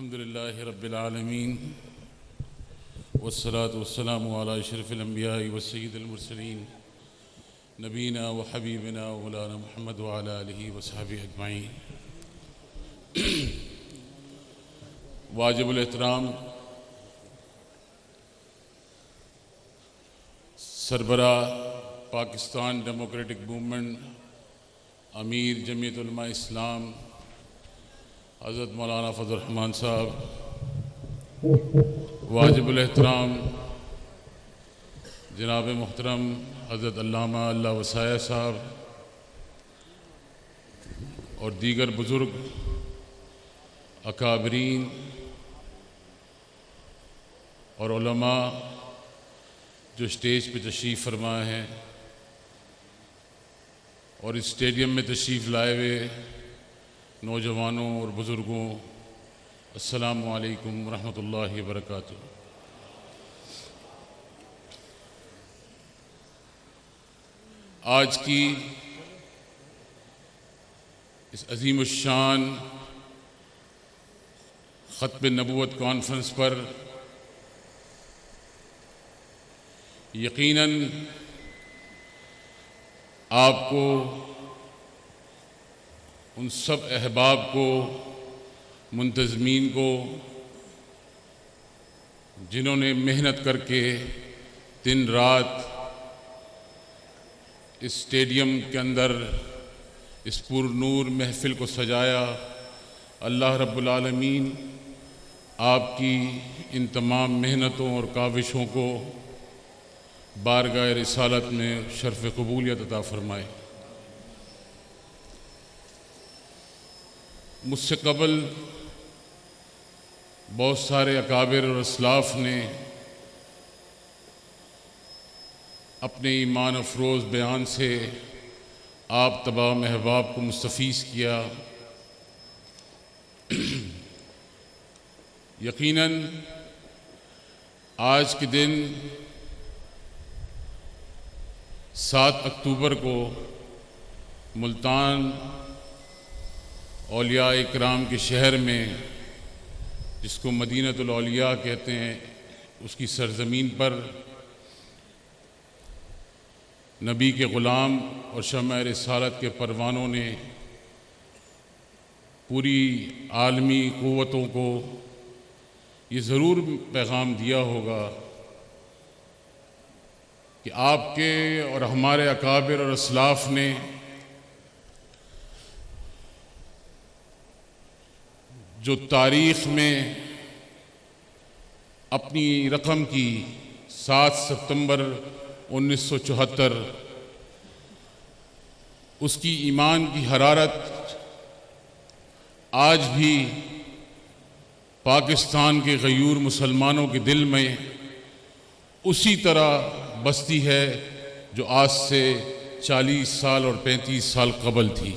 अल्हम्दुलिल्लाहि रब्बिल आलमीन वस्सलातु वस्सलामु अला अशरफिल अंबिया व सय्यिदिल मुरसलीन नबीना व हबीबिना व मौलाना मुहम्मद व अला आलिहि व सहबिहि अजमाइन। वाजिबुल एहतराम सरबरा पाकिस्तान डेमोक्रेटिक मूवमेंट अमीर जमीयत उलमा इस्लाम हज़रत मौलाना फजल रहमान साहब, वाजिबुल एहतराम जनाब मुहतरम हज़रत अल्लामा अल्लाह वसाया साहब और दीगर बुज़ुर्ग अकाबरीन और उलमा जो स्टेज पे तशरीफ़ फरमाए हैं और इस स्टेडियम में तशरीफ़ लाए हुए नौजवानों और बुज़ुर्गों, अस्सलामु अलैकुम रहमतुल्लाहि व बरकातुहू। आज की इस अज़ीमुश्शान ख़त्म नबूवत कॉन्फ्रेंस पर यकीनन आपको उन सब अहबाब को, मुंतज़मीन को जिन्होंने मेहनत करके दिन रात इस स्टेडियम के अंदर इस पुरनूर महफ़िल को सजाया, अल्लाह रब्बुल आलमीन आपकी इन तमाम मेहनतों और काविशों को बारगाह रिसालत में शर्फ़ क़बूलियत अता फ़रमाए। मुझसे कबल बहुत सारे अकाबिर और असलाफ़ ने अपने ईमान अफरोज़ बयान से आप तमाम अहबाब को मुस्तफ़ीज़ किया। यकीनन आज के दिन 7 अक्टूबर को मुल्तान औलिया इकराम के शहर में, जिसको मदीनतुल औलिया कहते हैं, उसकी सरज़मीन पर नबी के ग़ुलाम और शम्अ रिसालत के परवानों ने पूरी आलमी क़ुव्वतों को ये ज़रूर पैगाम दिया होगा कि आपके और हमारे अकाबिर और असलाफ़ ने जो तारीख़ में अपनी रकम की 7 सितंबर 1974 उसकी ईमान की हरारत आज भी पाकिस्तान के गयूर मुसलमानों के दिल में उसी तरह बसती है जो आज से 40 साल और 35 साल कबल थी।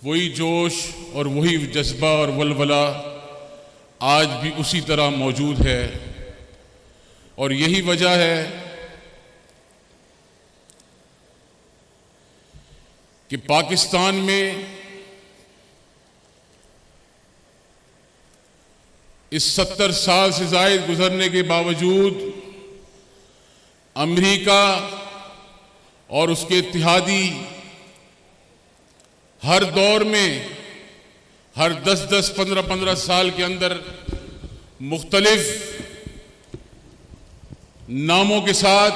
वही जोश और वही जज्बा और वलवला आज भी उसी तरह मौजूद है और यही वजह है कि पाकिस्तान में इस 70 साल से ज़ायद गुजरने के बावजूद अमेरिका और उसके इत्तेहादी हर दौर में हर 10-10, 15-15 साल के अंदर मुख्तलिफ नामों के साथ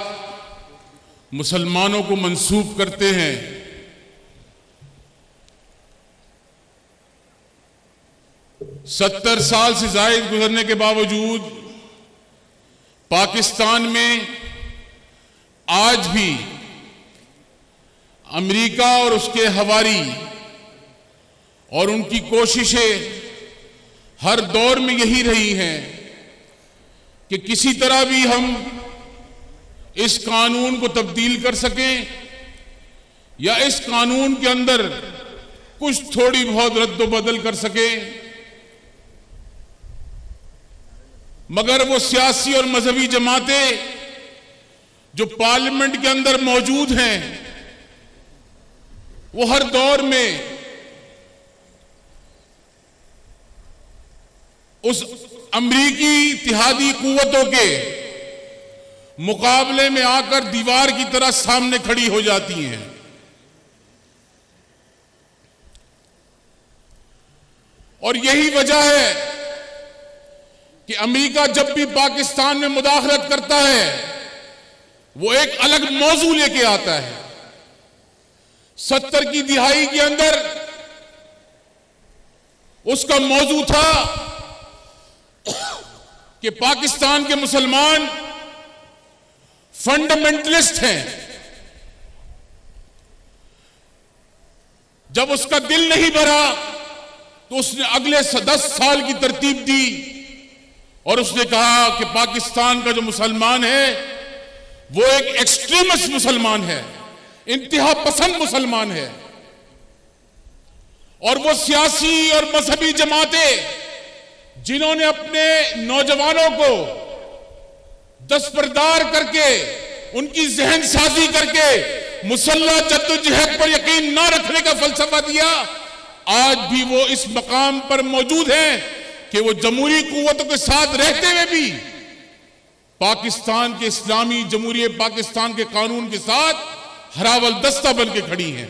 मुसलमानों को मंसूब करते हैं। सत्तर साल से ज़ायद गुजरने के बावजूद पाकिस्तान में आज भी अमेरिका और उसके हवारी और उनकी कोशिशें हर दौर में यही रही हैं कि किसी तरह भी हम इस कानून को तब्दील कर सकें या इस कानून के अंदर कुछ थोड़ी बहुत रद्द-ओ-बदल कर सकें, मगर वो सियासी और मजहबी जमातें जो पार्लियामेंट के अंदर मौजूद हैं वो हर दौर में उस अमरीकी इत्तेहादी कुव्वतों के मुकाबले में आकर दीवार की तरह सामने खड़ी हो जाती हैं। और यही वजह है कि अमेरिका जब भी पाकिस्तान में मुदाखलत करता है वो एक अलग मौजू लेके आता है। 70 की दिहाई के अंदर उसका मौजू था कि पाकिस्तान के मुसलमान फंडामेंटलिस्ट हैं। जब उसका दिल नहीं भरा तो उसने अगले 10 साल की तरतीब दी और उसने कहा कि पाकिस्तान का जो मुसलमान है वो एक एक्सट्रीमिस्ट मुसलमान है, इंतहा पसंद मुसलमान है। और वो सियासी और मजहबी जमातें जिन्होंने अपने नौजवानों को दस्तबरदार करके उनकी जहन साजी करके मुसल्लह जद्दोजहद पर यकीन ना रखने का फलसफा दिया, आज भी वो इस मकाम पर मौजूद हैं कि वो जमहूरी कुव्वतों के साथ रहते हुए भी पाकिस्तान के इस्लामी जमहूरियत पाकिस्तान के कानून के साथ हरावल दस्ता बन के खड़ी हैं।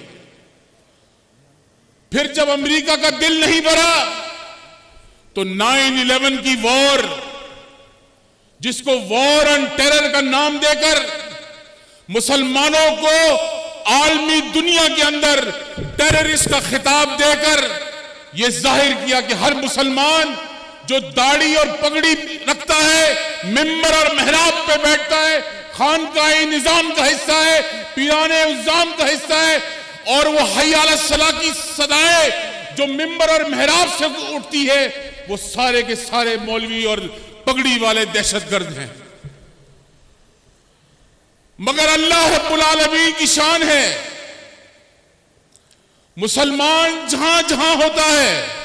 फिर जब अमेरिका का दिल नहीं भरा तो 9/11 की वॉर, जिसको वॉर ऑन टेरर का नाम देकर मुसलमानों को आलमी दुनिया के अंदर टेररिस्ट का खिताब देकर यह जाहिर किया कि हर मुसलमान जो दाढ़ी और पगड़ी रखता है, मिंबर और मेहराब पे बैठता है, खानकाही निजाम का हिस्सा है, पीराने उज़्ज़ाम का हिस्सा है, और वो हय्या अला सलाह की सदाएं जो मिंबर और मेहराब से उठती है वो सारे के सारे मौलवी और पगड़ी वाले दहशतगर्द हैं। मगर अल्लाह रब्बुल आलमीन की शान है, मुसलमान जहां जहां होता है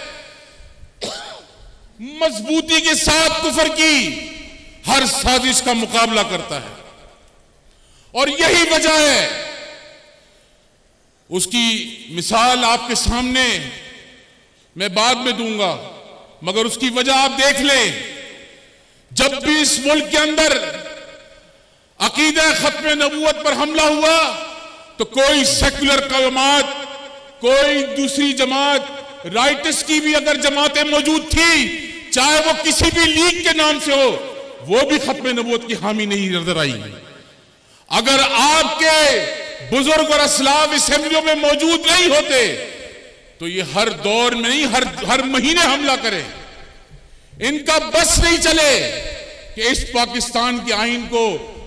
मजबूती के साथ कुफर की हर साजिश का मुकाबला करता है। और यही वजह है, उसकी मिसाल आपके सामने मैं बाद में दूंगा, मगर उसकी वजह आप देख लें। जब भी इस मुल्क के अंदर अकीदा खत्म नबूवत पर हमला हुआ तो कोई सेक्युलर जमात, कोई दूसरी जमात, राइटिस्ट की भी अगर जमातें मौजूद थी, चाहे वो किसी भी लीग के नाम से हो, वो भी खत्म नबूवत की हामी नहीं नजर आई। अगर आपके बुजुर्ग और असलाफ असेंबलियों में मौजूद नहीं होते तो ये हर दौर में नहीं, हर महीने हमला करें। इनका बस नहीं चले कि इस पाकिस्तान के आईन को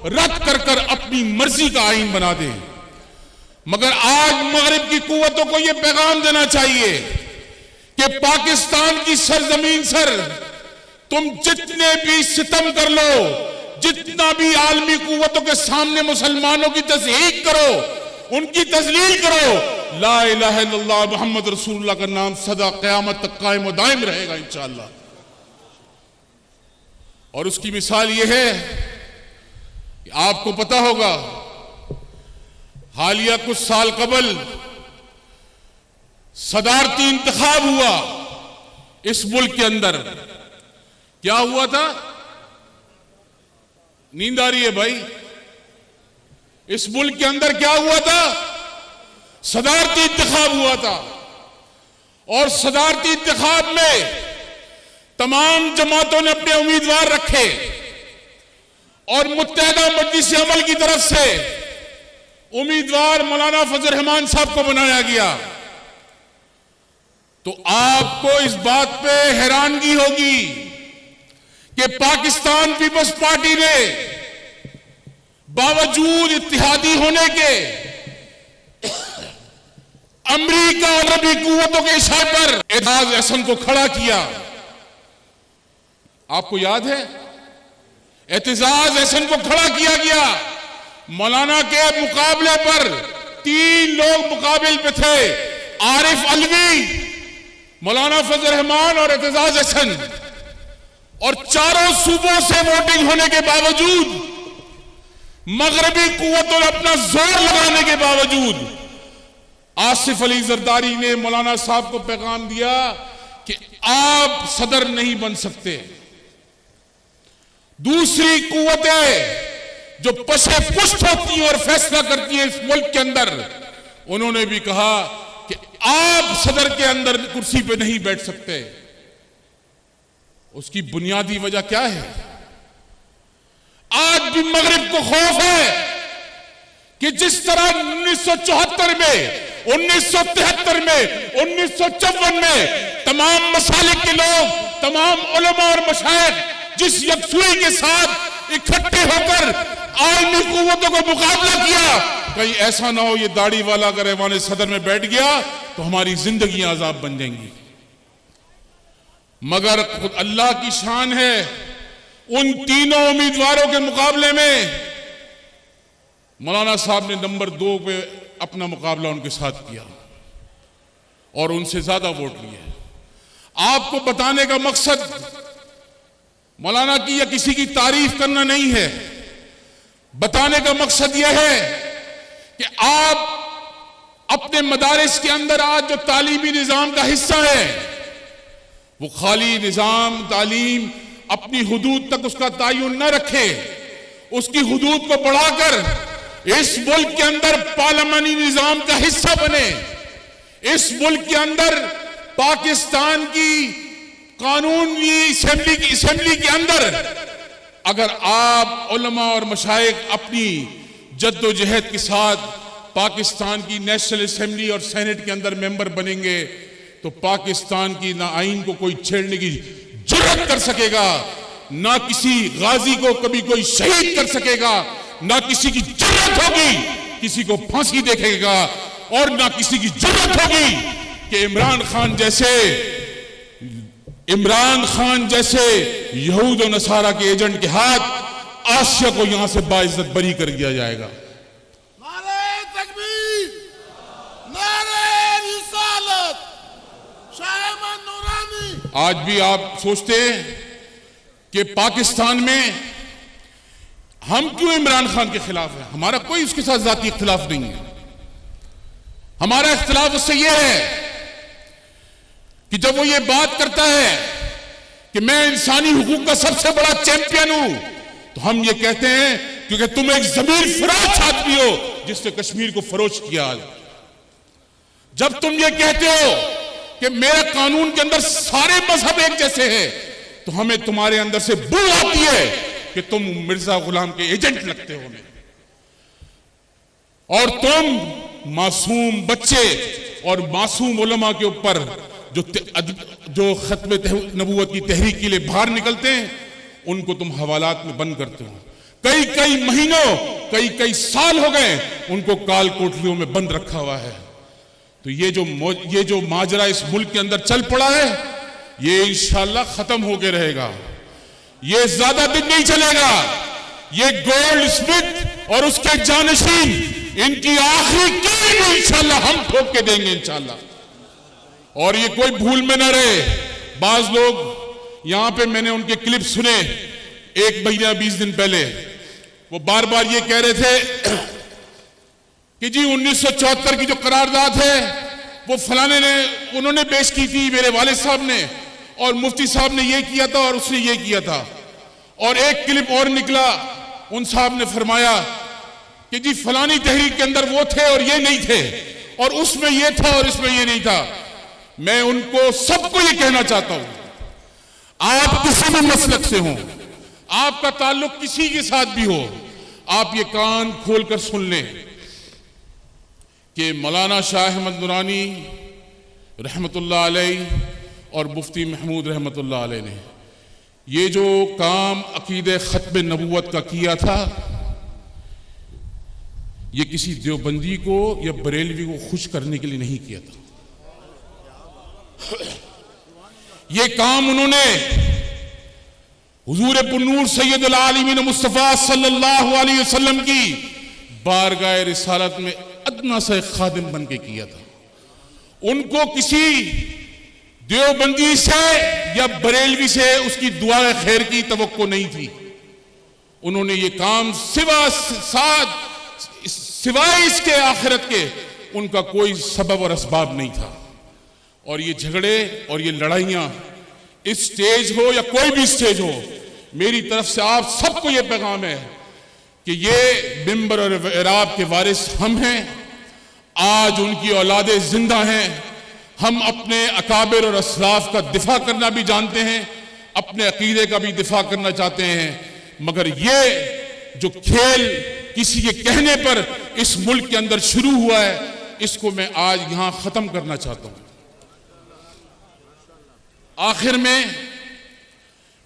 रद्द कर कर अपनी मर्जी का आईन बना दें। मगर आज मगरिब की कुव्वतों को यह पैगाम देना चाहिए कि पाकिस्तान की सरजमीन सर तुम जितने भी सितम कर लो, जितना भी आलमी कुव्वतों के सामने मुसलमानों की तज़हीक करो, उनकी तजलील करो, ला इलाहा इल्लल्लाह मुहम्मद रसूलुल्लाह का नाम सदा क़यामत तक कायम व दायम रहेगा इंशाअल्लाह। और उसकी मिसाल यह है कि आपको पता होगा हालिया कुछ साल कबल सदारती इंतखाब हुआ इस मुल्क के अंदर। क्या हुआ था? नींद आ रही है भाई? इस मुल्क के अंदर क्या हुआ था? सदारती इंतखाब हुआ था। और सदारती इंतखाब में तमाम जमातों ने अपने उम्मीदवार रखे और मुत्तहदा मजलिस अमल की तरफ से उम्मीदवार मौलाना फजल रहमान साहब को बनाया गया। तो आपको इस बात पे हैरानगी होगी कि पाकिस्तान पीपल्स पार्टी ने बावजूद इत्तेहादी होने के अमेरिका और अरबी कुव्वतों के इशारे पर एजाज अहसन को खड़ा किया। आपको याद है? एतजाज अहसन को खड़ा किया गया। मौलाना के मुकाबले पर 3 लोग मुकाबले पे थे, आरिफ अलवी, मौलाना फजल रहमान और एतजाज अहसन। और चारों सूबों से वोटिंग होने के बावजूद, मगरबी कुव्वतों ने अपना जोर लगाने के बावजूद आसिफ अली जरदारी ने मौलाना साहब को पैगाम दिया कि आप सदर नहीं बन सकते। दूसरी कुव्वतें जो पशे पुष्ट होती हैं और फैसला करती हैं इस मुल्क के अंदर, उन्होंने भी कहा कि आप सदर के अंदर कुर्सी पे नहीं बैठ सकते। उसकी बुनियादी वजह क्या है? आज भी मगरिब को खौफ है कि जिस तरह 1974 में, 1973 में, 1954 में तमाम मसालिक के लोग, तमाम उलमा और मशाइख जिस यकसुई के साथ इकट्ठे होकर आलमी कुव्वतों को मुकाबला किया, कहीं ऐसा ना हो ये दाढ़ी वाला अगर ऐवान सदर में बैठ गया तो हमारी जिंदगी आजाब बन जाएंगी। मगर खुद अल्लाह की शान है, उन तीनों उम्मीदवारों के मुकाबले में मौलाना साहब ने नंबर 2 पे अपना मुकाबला उनके साथ किया और उनसे ज्यादा वोट लिए। आपको बताने का मकसद मौलाना की या किसी की तारीफ करना नहीं है, बताने का मकसद यह है कि आप अपने मदारिस के अंदर आज जो तालीमी निजाम का हिस्सा है, वो खाली निजाम तालीम अपनी हुदूद तक उसका तायुन न रखे, उसकी हुदूद को बढ़ाकर इस मुल्क के अंदर पार्लियामानी निजाम का हिस्सा बने। इस मुल्क के अंदर पाकिस्तान की कानूनी असेंबली के अंदर अगर आप उलमा और मशाइख अपनी जद्दोजहद के साथ पाकिस्तान की नेशनल असेंबली और सेनेट के अंदर मेंबर बनेंगे तो पाकिस्तान की ना आइन को कोई छेड़ने की जुर्रत कर सकेगा, ना किसी गाजी को कभी कोई शहीद कर सकेगा, ना किसी की जुर्रत होगी किसी को फांसी देखेगा, और ना किसी की जुर्रत होगी कि इमरान खान जैसे यहूद और नसारा के एजेंट के हाथ आसिया को यहां से बाइज्जत बरी कर दिया जाएगा। नारे तकबीर, नारे रिसालत, शाह अहमद नूरानी। आज भी आप सोचते हैं कि पाकिस्तान में हम क्यों इमरान खान के खिलाफ हैं? हमारा कोई उसके साथ जाती इख्तिलाफ नहीं है। हमारा इख्तिलाफ उससे यह है कि जब वो ये बात करता है कि मैं इंसानी हुकूक का सबसे बड़ा चैंपियन हूं, तो हम ये कहते हैं क्योंकि तुम एक जमीर फरोश आदमी हो जिसने कश्मीर को फरोश किया। जब तुम ये कहते हो कि मेरे कानून के अंदर सारे मजहब एक जैसे हैं, तो हमें तुम्हारे अंदर से बू आती है कि तुम मिर्जा गुलाम के एजेंट लगते हो और तुम मासूम बच्चे और मासूम उलमा के ऊपर जो खत्म नबूवत की तहरीक के लिए बाहर निकलते हैं उनको तुम हवालात में बंद करते हो। कई कई महीनों कई साल हो गए उनको काल कोठरियों में बंद रखा हुआ है। तो ये जो माजरा इस मुल्क के अंदर चल पड़ा है, ये इंशाअल्लाह खत्म होके रहेगा। ये ज्यादा दिन नहीं चलेगा। ये गोल्ड स्मिथ और उसके जानशीन इनकी आखिरी कील इंशाअल्लाह हम ठोक के देंगे इंशाअल्लाह। और ये कोई भूल में ना रहे। बाज लोग यहां पे मैंने उनके क्लिप सुने 1 महीना 20 दिन पहले, वो बार बार ये कह रहे थे कि जी 1974 की जो करारदाद है वो फलाने ने उन्होंने पेश की थी, मेरे वालिद साहब ने, और मुफ्ती साहब ने ये किया था और उसने ये किया था। और एक क्लिप और निकला, उन साहब ने फरमाया कि जी फलानी तहरीक के अंदर वो थे और ये नहीं थे, और उसमें ये था और इसमें ये नहीं था। मैं उनको सबको ये कहना चाहता हूं, आप किसी भी मसलक से हो, आपका ताल्लुक किसी के साथ भी हो, आप ये कान खोलकर सुन लें कि मौलाना शाह अहमद नूरानी रहमतुल्लाह अलैह और मुफ्ती महमूद रहमतुल्लाह अलैह ने ये जो काम अकीदे खत्म नबूवत का किया था, ये किसी देवबंदी को या बरेलवी को खुश करने के लिए नहीं किया था। ये काम उन्होंने हुजूर पुन्नूर सैयदुल आलमीन मुस्तफा सल्लल्लाहु अलैहि वसल्लम की बारगाह रिसालत में अदना से खादिम बन के किया था। उनको किसी देवबंदी से या बरेलवी से उसकी दुआ खैर की तवक्को नहीं थी। उन्होंने ये काम सिवाय इसके आखिरत के उनका कोई सबब और असबाब नहीं था। और ये झगड़े और ये लड़ाइयां इस स्टेज हो या कोई भी स्टेज हो, मेरी तरफ से आप सबको ये पैगाम है कि ये मिंबर और एराब के वारिस हम हैं। आज उनकी औलादे जिंदा हैं। हम अपने अकाबिर और असलाफ का दिफा करना भी जानते हैं, अपने अकीदे का भी दिफा करना चाहते हैं, मगर ये जो खेल किसी के कहने पर इस मुल्क के अंदर शुरू हुआ है, इसको मैं आज यहां खत्म करना चाहता हूं। आखिर में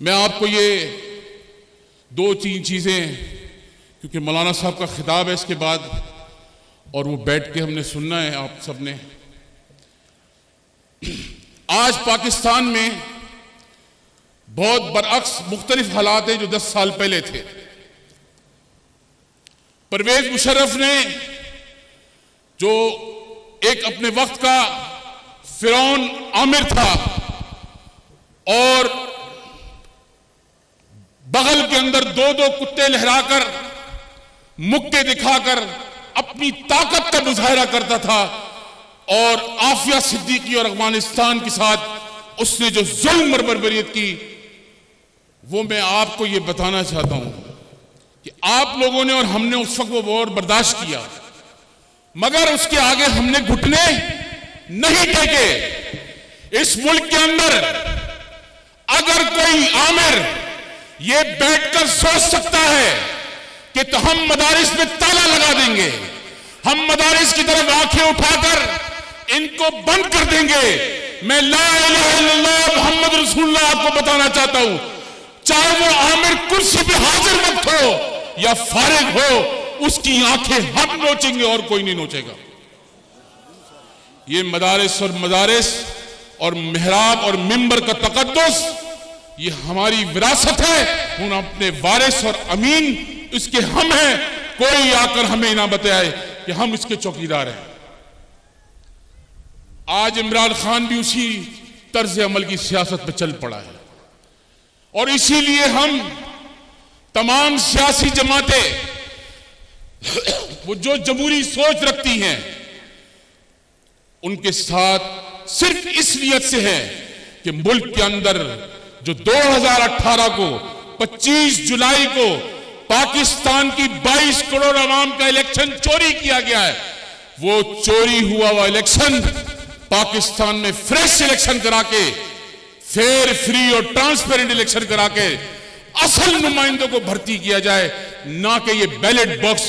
मैं आपको ये 2-3 चीजें, क्योंकि मौलाना साहब का खिताब है इसके बाद और वो बैठ के हमने सुनना है आप सबने। आज पाकिस्तान में बहुत बरअक्स मुख्तलिफ हालात हैं जो 10 साल पहले थे। परवेज मुशर्रफ ने जो एक अपने वक्त का फिरौन आमिर था और बगल के अंदर 2-2 कुत्ते लहराकर मुक्के दिखाकर अपनी ताकत का मुजाहरा करता था, और आफिया सिद्दीकी और अफगानिस्तान के साथ उसने जो जुल्म और बर्बरियत की, वो मैं आपको ये बताना चाहता हूं कि आप लोगों ने और हमने उस वक्त वो वॉर बर्दाश्त किया, मगर उसके आगे हमने घुटने नहीं टेके। इस मुल्क के अंदर अगर कोई आमिर ये बैठकर सोच सकता है कि तो हम मदारिस में ताला लगा देंगे, हम मदारिस की तरफ आंखें उठाकर इनको बंद कर देंगे, मैं ला इलाहा इल्लल्लाह मुहम्मद रसूलुल्लाह आपको बताना चाहता हूं, चाहे वो आमिर कुर्सी पे हाजिर वक्त हो या फारिग हो, उसकी आंखें हम नोचेंगे और कोई नहीं नोचेगा। ये मदारिस और मदारिस और मेहराब और मिंबर का तकद्दुस ये हमारी विरासत है। हम अपने वारिस और अमीन इसके हम हैं, कोई आकर हमें ना बताए कि हम इसके चौकीदार हैं। आज इमरान खान भी उसी तर्ज अमल की सियासत पे चल पड़ा है, और इसीलिए हम तमाम सियासी जमातें वो जो जमहूरी सोच रखती हैं उनके साथ सिर्फ इस नियत से है कि मुल्क के अंदर जो 2018 को 25 जुलाई को पाकिस्तान की 22 करोड़ आवाम का इलेक्शन चोरी किया गया है, वो चोरी हुआ इलेक्शन पाकिस्तान में फ्रेश इलेक्शन करा के, फेयर, फ्री और ट्रांसपेरेंट इलेक्शन करा के असल नुमाइंदों को भर्ती किया जाए, ना कि ये बैलेट बॉक्स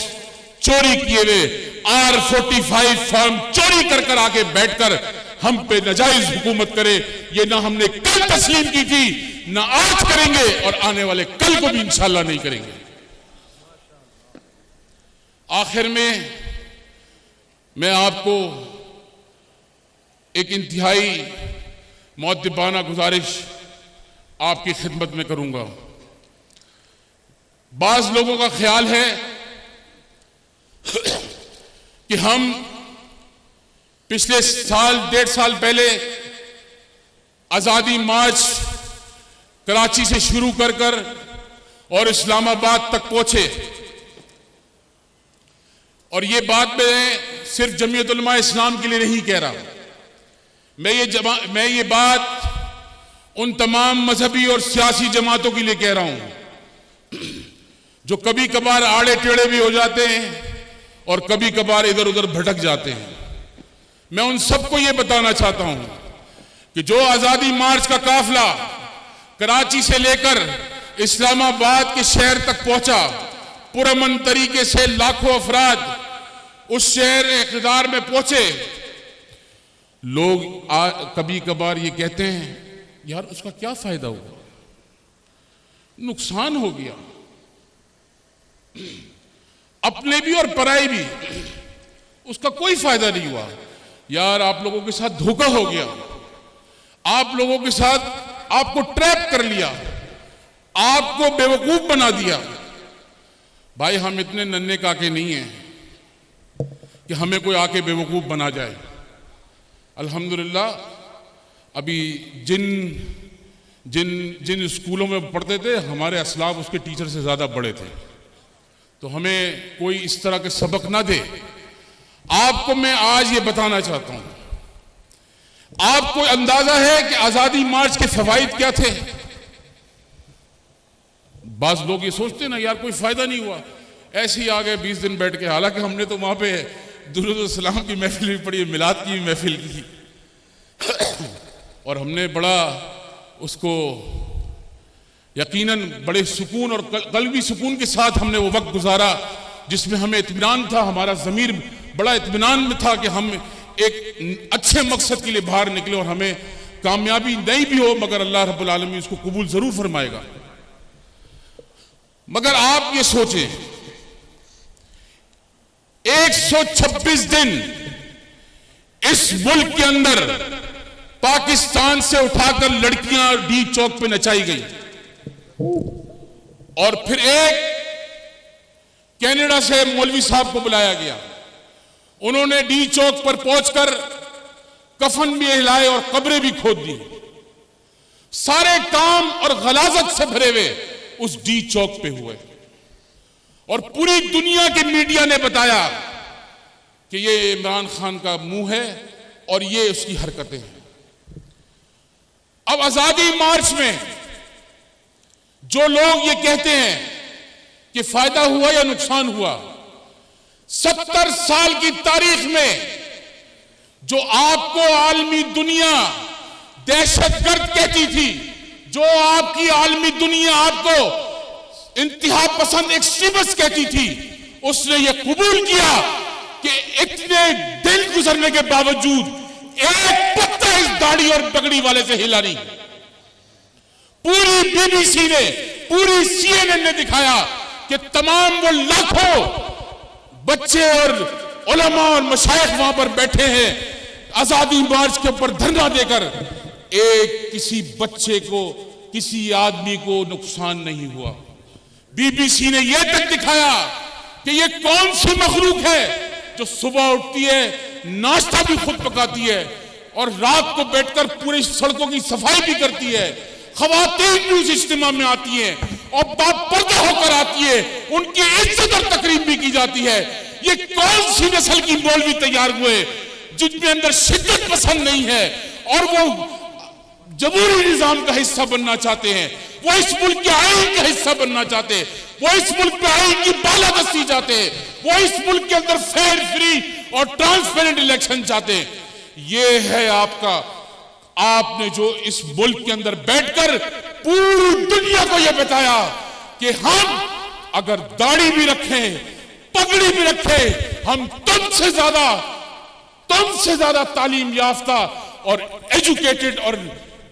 चोरी किए हुए R45 फॉर्म चोरी कर आके बैठकर हम पे नाजायज हुकूमत करे। ये ना हमने कल तस्लीम की थी, ना आज करेंगे, और आने वाले कल को भी इंशाल्लाह नहीं करेंगे। आखिर में मैं आपको एक इंतहाई मुअद्दिबाना गुजारिश आपकी खिदमत में करूंगा। बाज लोगों का ख्याल है कि हम पिछले साल 1.5 साल पहले आजादी मार्च कराची से शुरू कर और इस्लामाबाद तक पहुंचे, और ये बात मैं सिर्फ जमीयत उलमा इस्लाम के लिए नहीं कह रहा, मैं ये बात उन तमाम मजहबी और सियासी जमातों के लिए कह रहा हूं जो कभी कभार आड़े टेढ़े भी हो जाते हैं और कभी कभार इधर उधर भटक जाते हैं। मैं उन सबको ये बताना चाहता हूं कि जो आजादी मार्च का काफिला कराची से लेकर इस्लामाबाद के शहर तक पहुंचा, पुरअमन तरीके से लाखों अफराद उस शहर इक़्तिदार में पहुंचे। लोग कभी कभार ये कहते हैं यार उसका क्या फायदा हुआ, नुकसान हो गया, अपने भी और पराई भी, उसका कोई फायदा नहीं हुआ। यार आप लोगों के साथ धोखा हो गया, आप लोगों के साथ आपको ट्रैप कर लिया, आपको बेवकूफ बना दिया। भाई हम इतने नन्हे काके नहीं हैं कि हमें कोई आके बेवकूफ बना जाए। अल्हम्दुलिल्लाह अभी जिन स्कूलों में पढ़ते थे हमारे असलाफ उसके टीचर से ज्यादा बड़े थे, तो हमें कोई इस तरह के सबक ना दे। आपको मैं आज ये बताना चाहता हूं, आपको अंदाजा है कि आजादी मार्च के फवाइद क्या थे? बाज लोग ये सोचते ना यार कोई फायदा नहीं हुआ, ऐसे ही आ गए 20 दिन बैठ के। हालांकि हमने तो वहां पे दुरूद सलाम की महफिल भी पढ़ी, मिलाद की भी महफिल की और हमने बड़ा उसको यकीनन बड़े सुकून और कल्बी सुकून के साथ हमने वो वक्त गुजारा जिसमें हमें इत्मीनान था, हमारा ज़मीर बड़ा इत्मीनान में था कि हम एक अच्छे मकसद के लिए बाहर निकले और हमें कामयाबी नहीं भी हो मगर अल्लाह रब्बुल आलमीन उसको कबूल जरूर फरमाएगा। मगर आप ये सोचें 126 दिन इस मुल्क के अंदर पाकिस्तान से उठाकर लड़कियां डी चौक पे नचाई गई और फिर एक कनाडा से मौलवी साहब को बुलाया गया, उन्होंने डी चौक पर पहुंचकर कफन भी हिलाए और कब्रें भी खोद दी। सारे काम और गलाजत से भरे हुए उस डी चौक पे हुए और पूरी दुनिया के मीडिया ने बताया कि ये इमरान खान का मुंह है और ये उसकी हरकतें हैं। अब आजादी मार्च में जो लोग ये कहते हैं कि फायदा हुआ या नुकसान हुआ, 70 साल की तारीख में जो आपको आलमी दुनिया दहशतगर्द कहती थी, जो आपकी आलमी दुनिया आपको इंतहा पसंद एक्सट्रीमिस्ट कहती थी, उसने ये कबूल किया कि इतने दिन गुजरने के बावजूद एक पत्ता इस दाढ़ी और पगड़ी वाले से हिला नहीं। पूरी बीबीसी ने, पूरी सीएनएन ने दिखाया कि तमाम वो लाखों बच्चे और उलमा और मशाइख वहां पर बैठे हैं आजादी मार्च के ऊपर धरना देकर, एक किसी बच्चे को, किसी आदमी को नुकसान नहीं हुआ। बीबीसी ने यह तक दिखाया कि ये कौन सी मखलूक है जो सुबह उठती है, नाश्ता भी खुद पकाती है और रात को बैठकर पूरी सड़कों की सफाई भी करती है, खवातीन भी उस इज्तिमा में आती हैं और बापर्दा होकर आती है, उनकी इज्जत और तकरीम भी की जाती है। ये कौन सी नस्ल की मौलवी तैयार हुए जिनके अंदर शिद्दत पसंद नहीं है और वो जमहूरी निजाम का हिस्सा बनना चाहते हैं, वो इस मुल्क के आईन का हिस्सा बनना चाहते हैं, वो इस मुल्क के आईन की बालादस्ती चाहते हैं, वो इस मुल्क के अंदर फेयर, फ्री और ट्रांसपेरेंट इलेक्शन चाहते हैं। ये है आपका, आपने जो इस मुल्क के अंदर बैठकर पूरी दुनिया को यह बताया कि हम अगर दाढ़ी भी रखें, पगड़ी भी रखें, हम तुमसे ज्यादा तालीम याफ्ता और एजुकेटेड और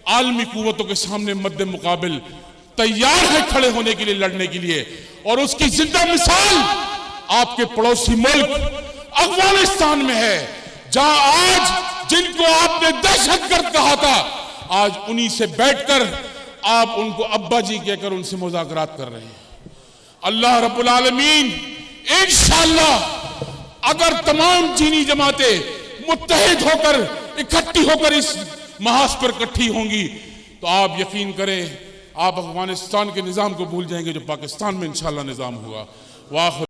आलमी कुव्वतों के सामने मद्दे मुकाबिल तैयार है खड़े होने के लिए, लड़ने के लिए। और उसकी जिंदा मिसाल आपके पड़ोसी मुल्क अफगानिस्तान में है, जहां आज जिनको आपने दहशतगर्द कहा था, आज उन्हीं से बैठकर आप उनको अब्बा जी कहकर उनसे मुज़ाकरात कर रहे हैं। अल्लाह रब्बुल आलमीन इंशाअल्लाह अगर तमाम चीनी जमातें मुत्तहिद होकर, इकट्ठी होकर इस महाज पर इकट्ठी होंगी तो आप यकीन करें आप अफगानिस्तान के निजाम को भूल जाएंगे जो पाकिस्तान में इंशाअल्लाह निजाम हुआ। वाह।